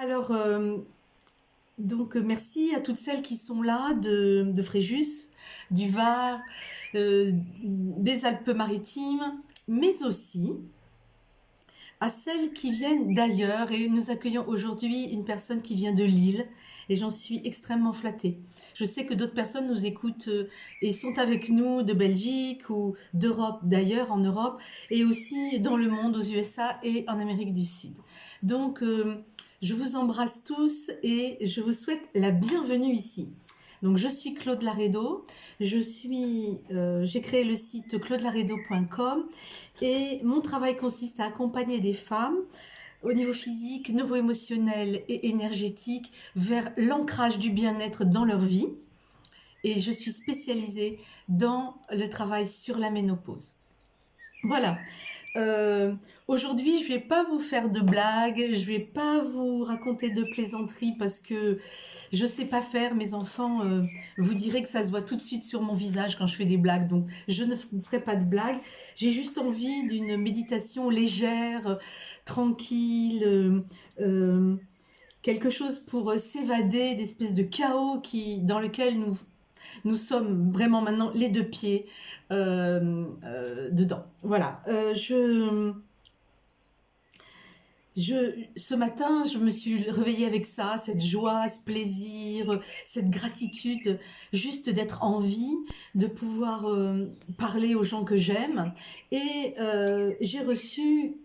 Alors, merci à toutes celles qui sont là de Fréjus, du Var, des Alpes-Maritimes, mais aussi à celles qui viennent d'ailleurs. Et nous accueillons aujourd'hui une personne qui vient de Lille et j'en suis extrêmement flattée. Je sais que d'autres personnes nous écoutent et sont avec nous de Belgique ou d'Europe, d'ailleurs en Europe, et aussi dans le monde, aux USA et en Amérique du Sud. Donc, je vous embrasse tous et je vous souhaite la bienvenue ici. Donc, je suis Claude Laredo, j'ai créé le site claudelaredo.com et mon travail consiste à accompagner des femmes au niveau physique, neuro-émotionnel et énergétique vers l'ancrage du bien-être dans leur vie. Et je suis spécialisée dans le travail sur la ménopause. Voilà. Aujourd'hui, je vais pas vous faire de blagues, je vais pas vous raconter de plaisanteries parce que je sais pas faire. Mes enfants vous diraient que ça se voit tout de suite sur mon visage quand je fais des blagues, donc je ne ferai pas de blagues. J'ai juste envie d'une méditation légère, tranquille, quelque chose pour s'évader d'espèces de chaos dans lequel nous sommes vraiment maintenant les deux pieds dedans. Voilà. Ce matin, je me suis réveillée avec ça, cette joie, ce plaisir, cette gratitude, juste d'être en vie, de pouvoir parler aux gens que j'aime. Et j'ai reçu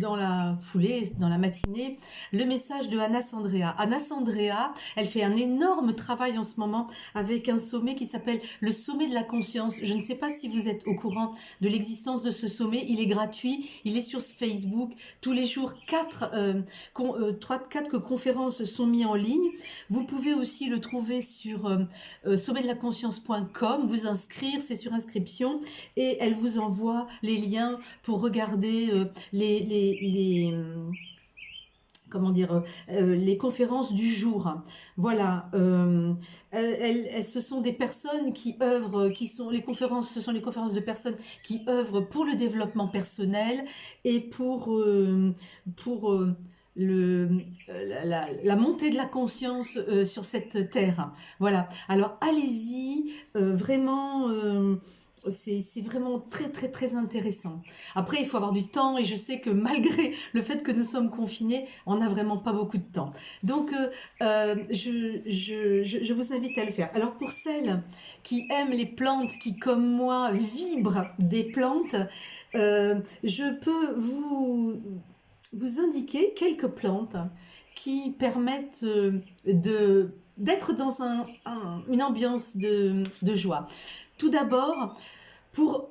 dans la foulée, dans la matinée, le message de Anna Sandrea. Anna Sandrea, elle fait un énorme travail en ce moment avec un sommet qui s'appelle le sommet de la conscience. Je ne sais pas si vous êtes au courant de l'existence de ce sommet. Il est gratuit, il est sur Facebook. Tous les jours, quatre conférences sont mises en ligne. Vous pouvez aussi le trouver sur sommetdelaconscience.com, vous inscrire, c'est sur inscription, et elle vous envoie les liens pour regarder les conférences du jour. Voilà. Ce sont des personnes qui œuvrent, ce sont les conférences de personnes qui œuvrent pour le développement personnel et pour la montée de la conscience sur cette terre. Voilà. Alors allez-y, vraiment. C'est vraiment très très très intéressant. Après, il faut avoir du temps et je sais que malgré le fait que nous sommes confinés, on n'a vraiment pas beaucoup de temps. Donc, je vous invite à le faire. Alors, pour celles qui aiment les plantes, qui comme moi vibrent des plantes, je peux vous indiquer quelques plantes qui permettent d'être dans une ambiance de joie. Tout d'abord,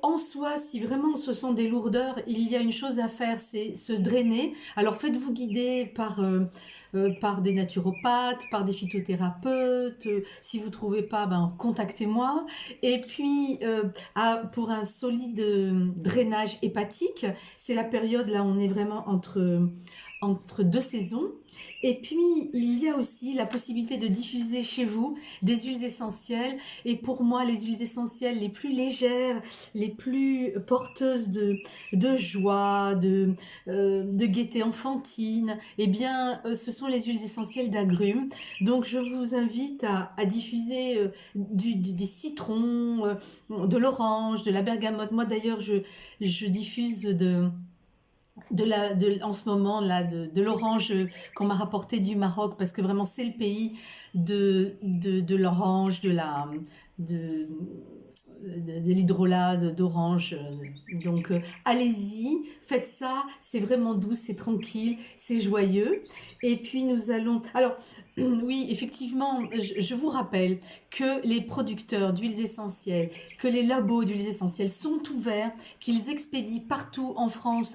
en soi, si vraiment ce sont des lourdeurs, il y a une chose à faire, c'est se drainer. Alors faites-vous guider par des naturopathes, par des phytothérapeutes. Si vous ne trouvez pas, contactez-moi. Et puis, pour un solide drainage hépatique, c'est la période là où on est vraiment entre deux saisons. Et puis, il y a aussi la possibilité de diffuser chez vous des huiles essentielles. Et pour moi, les huiles essentielles les plus légères, les plus porteuses de joie, de gaieté enfantine, eh bien, ce sont les huiles essentielles d'agrumes. Donc, je vous invite à diffuser des citrons, de l'orange, de la bergamote. Moi, d'ailleurs, je diffuse en ce moment là de l'orange qu'on m'a rapporté du Maroc, parce que vraiment c'est le pays de l'orange, de l'hydrolat d'orange. Donc allez-y, faites ça, c'est vraiment doux, c'est tranquille, c'est joyeux. Et puis nous allons... Alors oui, effectivement, je vous rappelle que les producteurs d'huiles essentielles, que les labos d'huiles essentielles sont ouverts, qu'ils expédient partout en France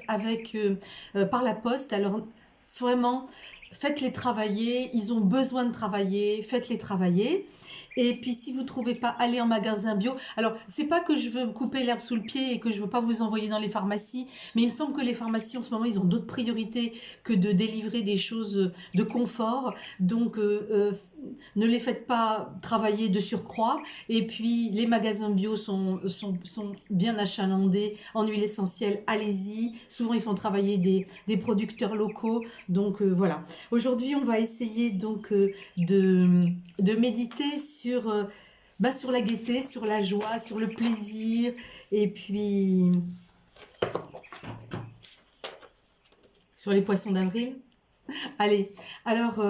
par la poste. Alors vraiment, faites-les travailler, ils ont besoin de travailler, faites-les travailler. Et puis si vous ne trouvez pas, allez en magasin bio. Alors c'est pas que je veux couper l'herbe sous le pied et que je veux pas vous envoyer dans les pharmacies, mais il me semble que les pharmacies en ce moment ils ont d'autres priorités que de délivrer des choses de confort. Donc ne les faites pas travailler de surcroît. Et puis les magasins bio sont bien achalandés en huile essentielle. Allez-y. Souvent ils font travailler des producteurs locaux. Donc voilà. Aujourd'hui, on va essayer donc de méditer sur la gaieté, sur la joie, sur le plaisir, et puis sur les poissons d'avril. Allez, alors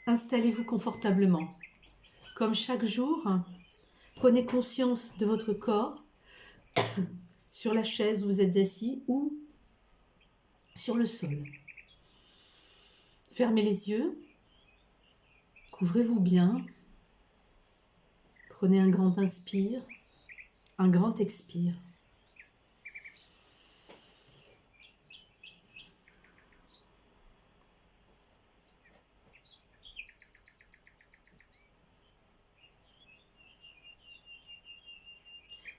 installez-vous confortablement. Comme chaque jour, prenez conscience de votre corps sur la chaise où vous êtes assis ou sur le sol. Fermez les yeux, couvrez-vous bien, prenez un grand inspire, un grand expire.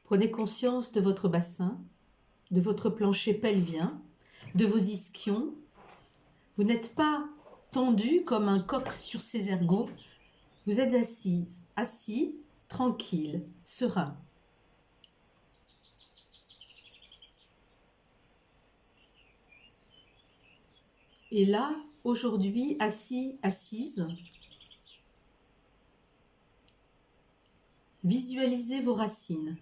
Prenez conscience de votre bassin, de votre plancher pelvien, de vos ischions. Vous n'êtes pas tendu comme un coq sur ses ergots. Vous êtes assis, tranquille, serein. Et là, aujourd'hui, assise, visualisez vos racines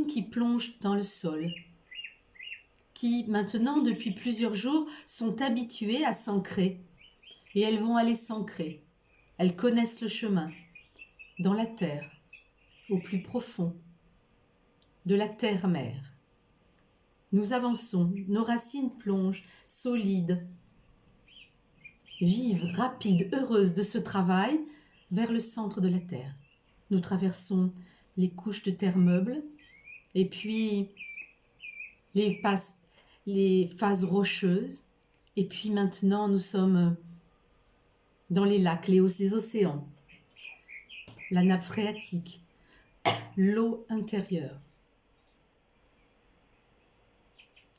qui plongent dans le sol, qui maintenant, depuis plusieurs jours, sont habituées à s'ancrer. Et elles vont aller s'ancrer. Elles connaissent le chemin, dans la terre, au plus profond, de la terre-mère. Nous avançons, nos racines plongent, solides, vives, rapides, heureuses de ce travail, vers le centre de la terre. Nous traversons les couches de terre meuble, et puis les phases rocheuses, et puis maintenant nous sommes dans les lacs, les océans, la nappe phréatique, l'eau intérieure.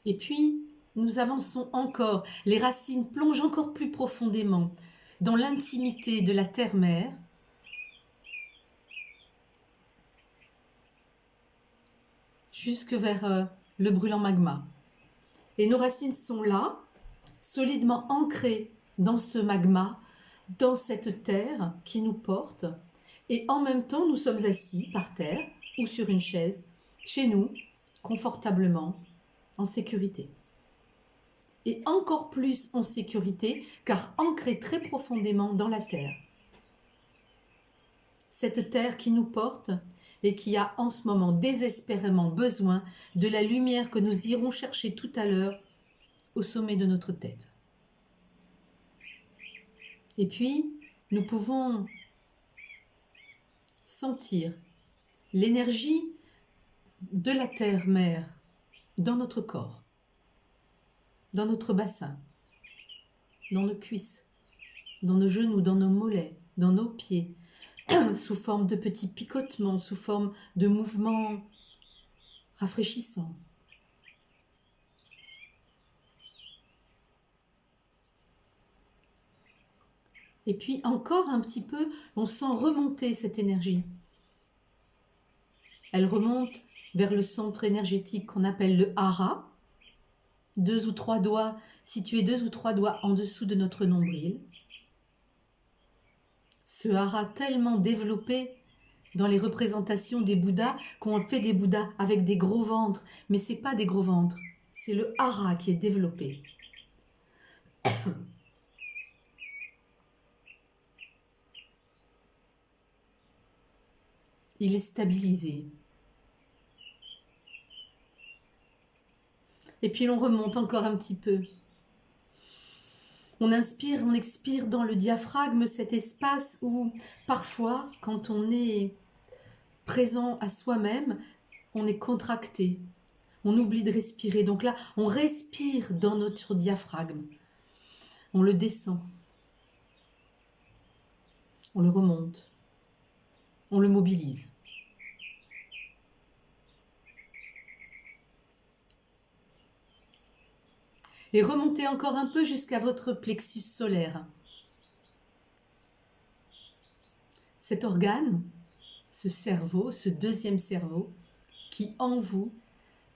Et puis, nous avançons encore, les racines plongent encore plus profondément dans l'intimité de la terre-mère, jusque vers le brûlant magma. Et nos racines sont là, solidement ancrées dans ce magma, dans cette terre qui nous porte. Et en même temps, nous sommes assis par terre ou sur une chaise, chez nous, confortablement, en sécurité. Et encore plus en sécurité, car ancrés très profondément dans la terre. Cette terre qui nous porte et qui a en ce moment désespérément besoin de la lumière que nous irons chercher tout à l'heure au sommet de notre tête. Et puis, nous pouvons sentir l'énergie de la terre-mère dans notre corps, dans notre bassin, dans nos cuisses, dans nos genoux, dans nos mollets, dans nos pieds, sous forme de petits picotements, sous forme de mouvements rafraîchissants. Et puis encore un petit peu, on sent remonter cette énergie. Elle remonte vers le centre énergétique qu'on appelle le hara, 2 ou 3 doigts, situés 2 ou 3 doigts en dessous de notre nombril. Ce hara tellement développé dans les représentations des Bouddhas, qu'on fait des Bouddhas avec des gros ventres, mais ce n'est pas des gros ventres, c'est le hara qui est développé. Il est stabilisé. Et puis l'on remonte encore un petit peu. On inspire, on expire dans le diaphragme, cet espace où parfois, quand on est présent à soi-même, on est contracté. On oublie de respirer. Donc là, on respire dans notre diaphragme. On le descend. On le remonte. On le mobilise. Et remontez encore un peu jusqu'à votre plexus solaire. Cet organe, ce cerveau, ce deuxième cerveau, qui en vous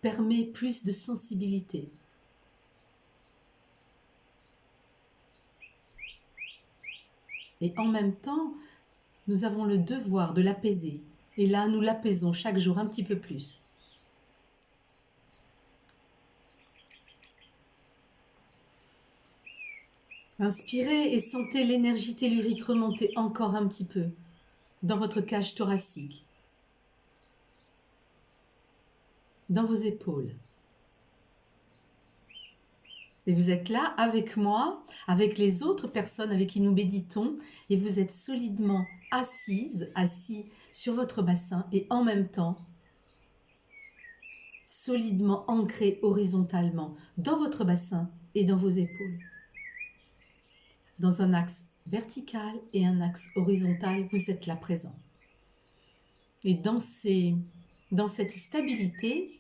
permet plus de sensibilité. Et en même temps, nous avons le devoir de l'apaiser. Et là, nous l'apaisons chaque jour un petit peu plus. Inspirez et sentez l'énergie tellurique remonter encore un petit peu dans votre cage thoracique, dans vos épaules. Et vous êtes là avec moi, avec les autres personnes avec qui nous méditons, et vous êtes solidement assises, assis sur votre bassin, et en même temps, solidement ancrés horizontalement dans votre bassin et dans vos épaules. Dans un axe vertical et un axe horizontal, vous êtes là présent. Et dans cette stabilité,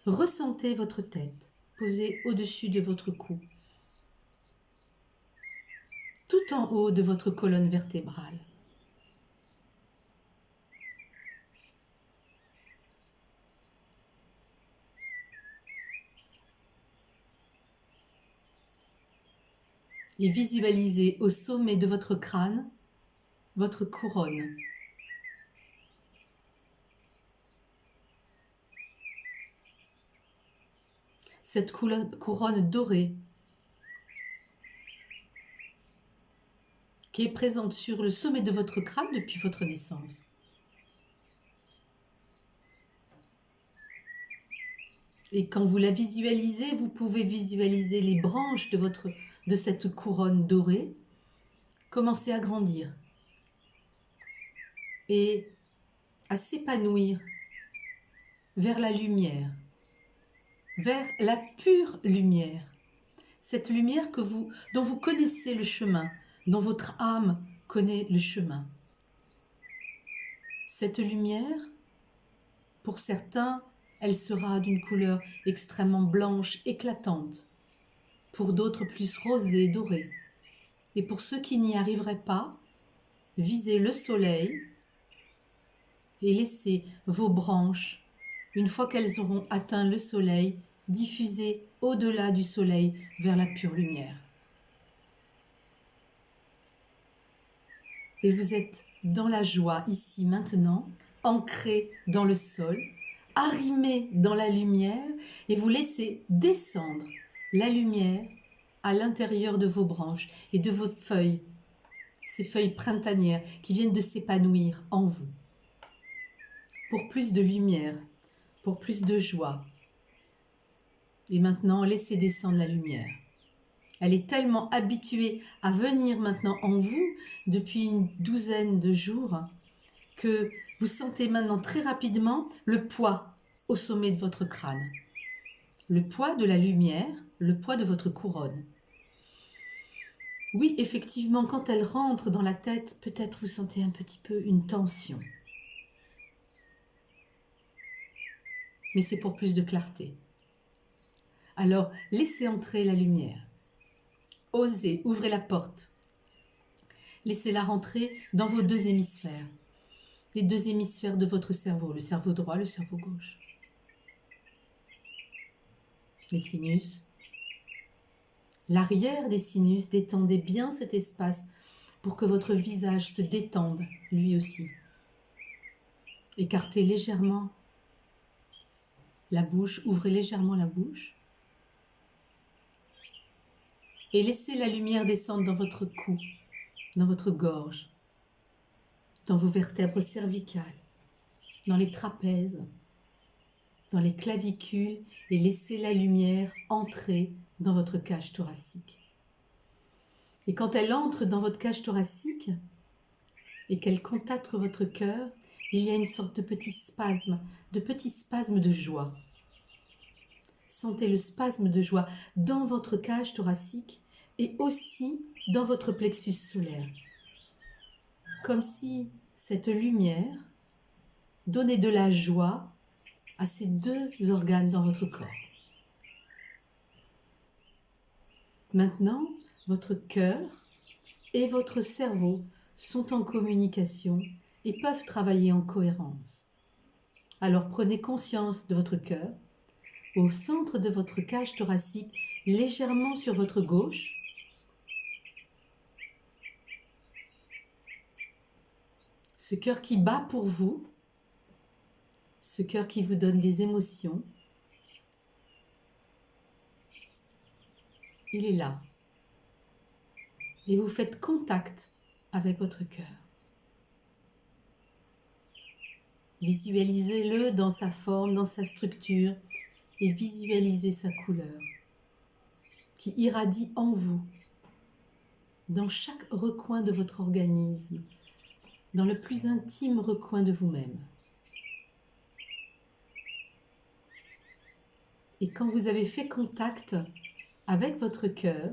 ressentez votre tête posée au-dessus de votre cou, tout en haut de votre colonne vertébrale. Et visualisez au sommet de votre crâne votre couronne. Cette couronne dorée qui est présente sur le sommet de votre crâne depuis votre naissance. Et quand vous la visualisez, vous pouvez visualiser les branches de cette couronne dorée commencer à grandir et à s'épanouir vers la lumière, vers la pure lumière. Cette lumière dont vous connaissez le chemin, dont votre âme connaît le chemin. Cette lumière, pour certains, elle sera d'une couleur extrêmement blanche, éclatante. Pour d'autres, plus rosée, dorée. Et pour ceux qui n'y arriveraient pas, visez le soleil et laissez vos branches, une fois qu'elles auront atteint le soleil, diffuser au-delà du soleil vers la pure lumière. Et vous êtes dans la joie ici maintenant, ancré dans le sol, arrimé dans la lumière, et vous laissez descendre la lumière à l'intérieur de vos branches et de vos feuilles, ces feuilles printanières qui viennent de s'épanouir en vous. Pour plus de lumière, pour plus de joie. Et maintenant, laissez descendre la lumière. Elle est tellement habituée à venir maintenant en vous depuis une douzaine de jours que vous sentez maintenant très rapidement le poids au sommet de votre crâne. Le poids de la lumière, le poids de votre couronne. Oui, effectivement, quand elle rentre dans la tête, peut-être vous sentez un petit peu une tension. Mais c'est pour plus de clarté. Alors, laissez entrer la lumière. Osez, ouvrez la porte. Laissez-la rentrer dans vos deux hémisphères. Les deux hémisphères de votre cerveau, le cerveau droit, le cerveau gauche. Les sinus. L'arrière des sinus, détendez bien cet espace pour que votre visage se détende, lui aussi. Écartez légèrement la bouche, ouvrez légèrement la bouche. Et laissez la lumière descendre dans votre cou, dans votre gorge, dans vos vertèbres cervicales, dans les trapèzes, dans les clavicules, et laissez la lumière entrer dans votre cage thoracique. Et quand elle entre dans votre cage thoracique et qu'elle contacte votre cœur, il y a une sorte de petit spasme de joie. Sentez le spasme de joie dans votre cage thoracique et aussi dans votre plexus solaire. Comme si cette lumière donnait de la joie à ces deux organes dans votre corps. Maintenant, votre cœur et votre cerveau sont en communication et peuvent travailler en cohérence. Alors prenez conscience de votre cœur, au centre de votre cage thoracique, légèrement sur votre gauche. ce cœur qui bat pour vous, ce cœur qui vous donne des émotions, il est là. Et vous faites contact avec votre cœur. Visualisez-le dans sa forme, dans sa structure, et visualisez sa couleur qui irradie en vous, dans chaque recoin de votre organisme, dans le plus intime recoin de vous-même. Et quand vous avez fait contact avec votre cœur,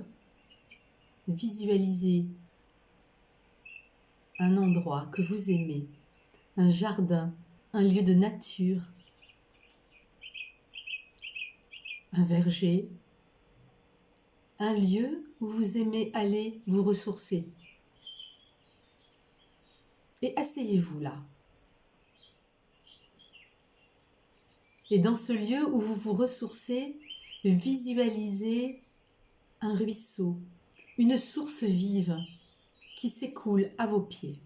visualisez un endroit que vous aimez, un jardin, un lieu de nature, un verger, un lieu où vous aimez aller vous ressourcer. Et asseyez-vous là. Et dans ce lieu où vous vous ressourcez, visualisez un ruisseau, une source vive qui s'écoule à vos pieds.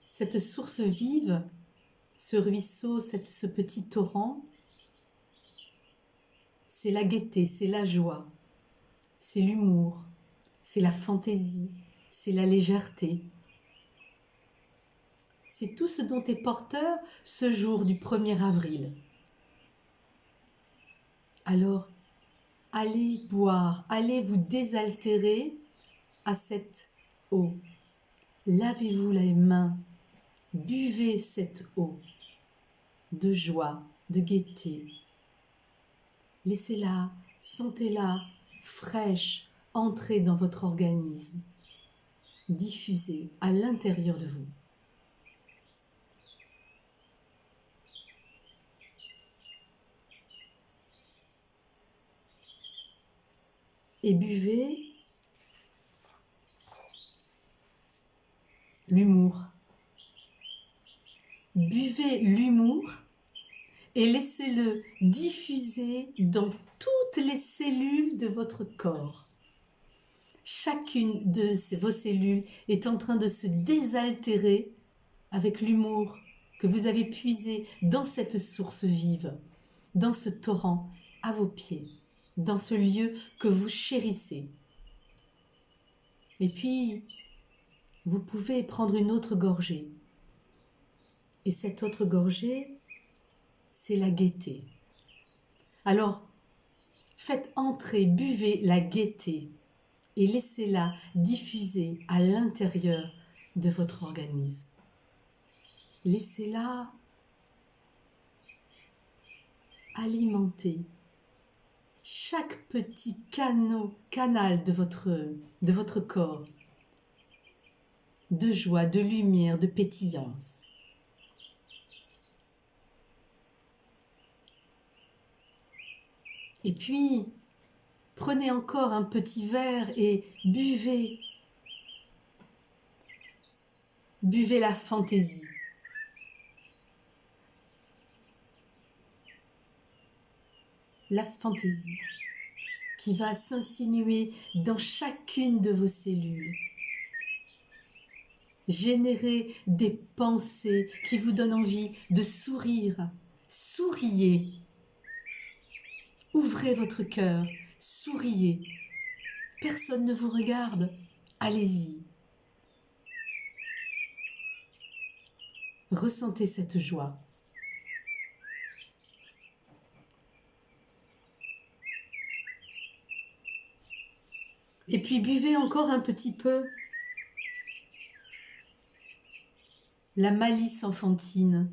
Cette source vive, ce ruisseau, ce petit torrent, c'est la gaieté, c'est la joie, c'est l'humour, c'est la fantaisie, c'est la légèreté. C'est tout ce dont est porteur ce jour du 1er avril. Alors, allez boire, allez vous désaltérer à cette eau. Lavez-vous les mains, buvez cette eau de joie, de gaieté. Laissez-la, sentez-la fraîche entrer dans votre organisme, diffuser à l'intérieur de vous. Et buvez l'humour. Buvez l'humour et laissez-le diffuser dans toutes les cellules de votre corps. Chacune de vos cellules est en train de se désaltérer avec l'humour que vous avez puisé dans cette source vive, dans ce torrent à vos pieds, dans ce lieu que vous chérissez. Et puis, vous pouvez prendre une autre gorgée. Et cette autre gorgée, c'est la gaieté. Alors, faites entrer, buvez la gaieté et laissez-la diffuser à l'intérieur de votre organisme. Laissez-la alimenter chaque petit canal de votre corps, de joie, de lumière, de pétillance. Et puis, prenez encore un petit verre et buvez. Buvez la fantaisie. La fantaisie qui va s'insinuer dans chacune de vos cellules. Générer des pensées qui vous donnent envie de sourire. Souriez. Ouvrez votre cœur, souriez. Personne ne vous regarde. Allez-y. Ressentez cette joie. Et puis buvez encore un petit peu la malice enfantine.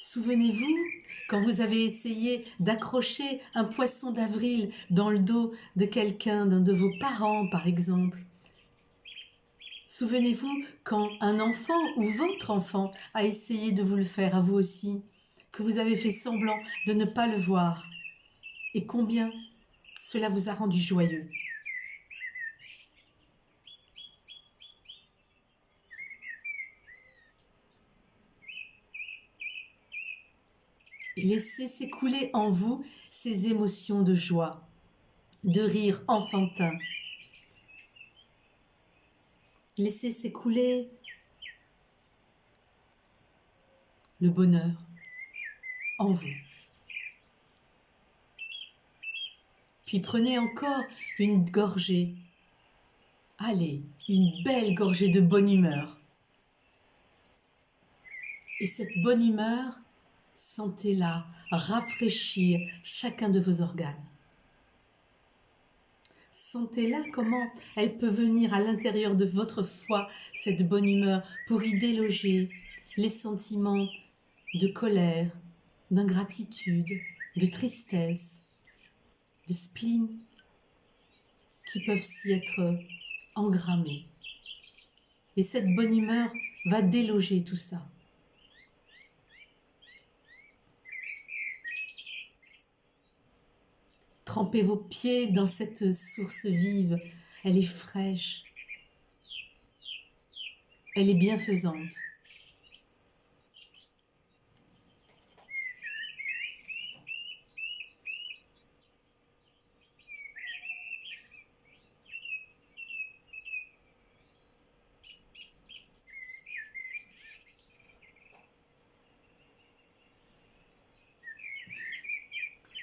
Souvenez-vous, quand vous avez essayé d'accrocher un poisson d'avril dans le dos de quelqu'un, d'un de vos parents par exemple. Souvenez-vous quand un enfant ou votre enfant a essayé de vous le faire à vous aussi, que vous avez fait semblant de ne pas le voir. Et combien cela vous a rendu joyeux. Et laissez s'écouler en vous ces émotions de joie, de rire enfantin. Laissez s'écouler le bonheur en vous. Puis prenez encore une gorgée. Allez, une belle gorgée de bonne humeur. Et cette bonne humeur, sentez-la rafraîchir chacun de vos organes. Sentez-la comment elle peut venir à l'intérieur de votre foie, cette bonne humeur, pour y déloger les sentiments de colère, d'ingratitude, de tristesse, de spleen, qui peuvent s'y être engrammés. Et cette bonne humeur va déloger tout ça. Trempez vos pieds dans cette source vive. Elle est fraîche. Elle est bienfaisante.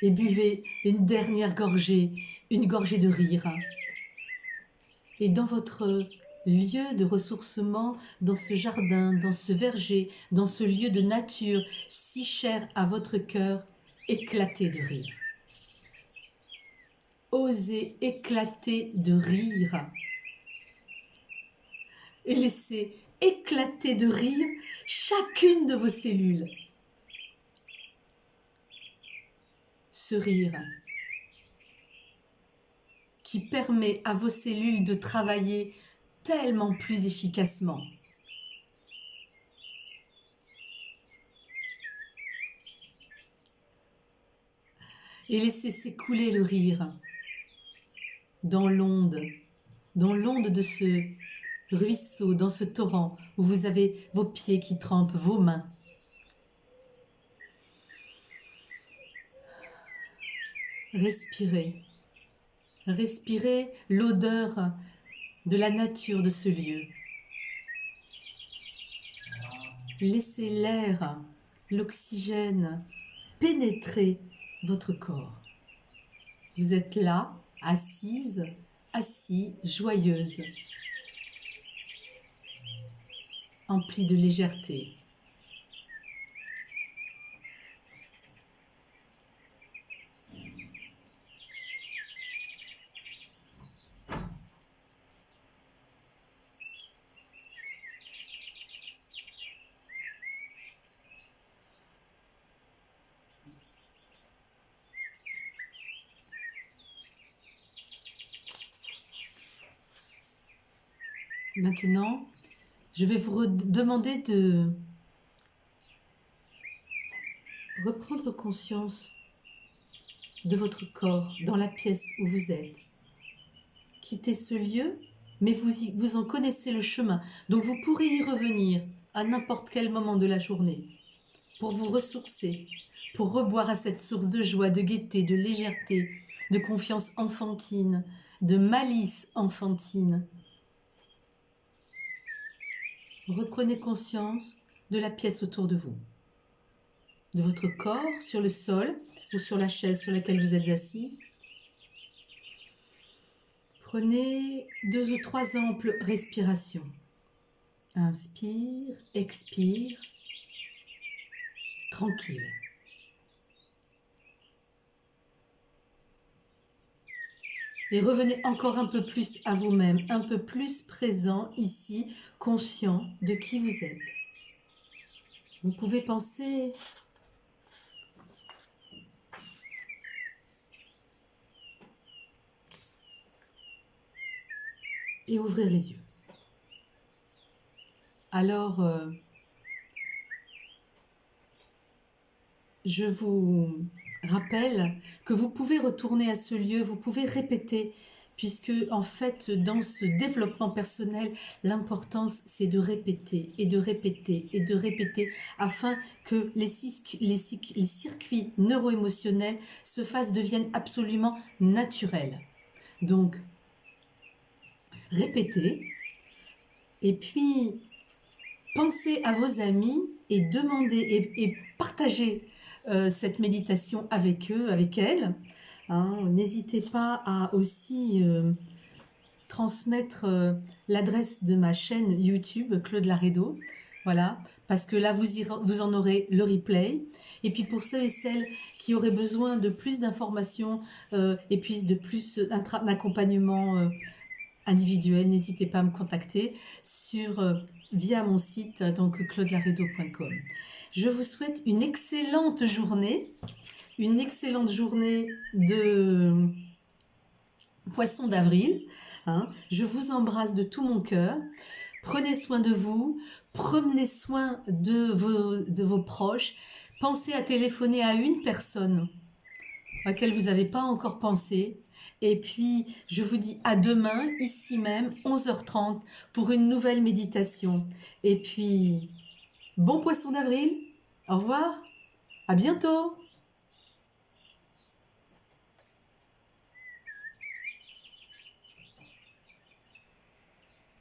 Et buvez une dernière gorgée, une gorgée de rire. Et dans votre lieu de ressourcement, dans ce jardin, dans ce verger, dans ce lieu de nature si cher à votre cœur, éclatez de rire. Osez éclater de rire. Et laissez éclater de rire chacune de vos cellules. Ce rire qui permet à vos cellules de travailler tellement plus efficacement. Et laissez s'écouler le rire dans l'onde de ce ruisseau, dans ce torrent où vous avez vos pieds qui trempent, vos mains. Respirez. Respirez l'odeur de la nature de ce lieu. Laissez l'air, l'oxygène pénétrer votre corps. Vous êtes là, assise, assis, joyeuse, emplie de légèreté. Maintenant, je vais vous demander de reprendre conscience de votre corps dans la pièce où vous êtes. Quittez ce lieu, mais vous en connaissez le chemin. Donc vous pourrez y revenir à n'importe quel moment de la journée pour vous ressourcer, pour reboire à cette source de joie, de gaieté, de légèreté, de confiance enfantine, de malice enfantine. Reprenez conscience de la pièce autour de vous, de votre corps sur le sol ou sur la chaise sur laquelle vous êtes assis. Prenez 2 ou 3 amples respirations. Inspire, expire, tranquille. Et revenez encore un peu plus à vous-même, un peu plus présent ici, conscient de qui vous êtes. Vous pouvez penser et ouvrir les yeux. Alors, je vous rappelle que vous pouvez retourner à ce lieu, vous pouvez répéter puisque en fait, dans ce développement personnel, l'importance, c'est de répéter et de répéter et de répéter afin que les circuits neuro-émotionnels deviennent absolument naturels. Donc, répétez, et puis pensez à vos amis et demandez et partagez cette méditation avec eux, avec elles. Hein. N'hésitez pas à aussi transmettre l'adresse de ma chaîne YouTube, Claude Laredo. Voilà, parce que là, vous en aurez le replay. Et puis pour ceux et celles qui auraient besoin de plus d'informations et puis de plus d'accompagnement individuel, n'hésitez pas à me contacter via mon site, donc claudelaredo.com. Je vous souhaite une excellente journée de Poisson d'avril. Hein. Je vous embrasse de tout mon cœur. Prenez soin de vous, prenez soin de vos proches. Pensez à téléphoner à une personne à laquelle vous n'avez pas encore pensé. Et puis, je vous dis à demain, ici même, 11h30, pour une nouvelle méditation. Et puis, bon Poisson d'avril. Au revoir. À bientôt.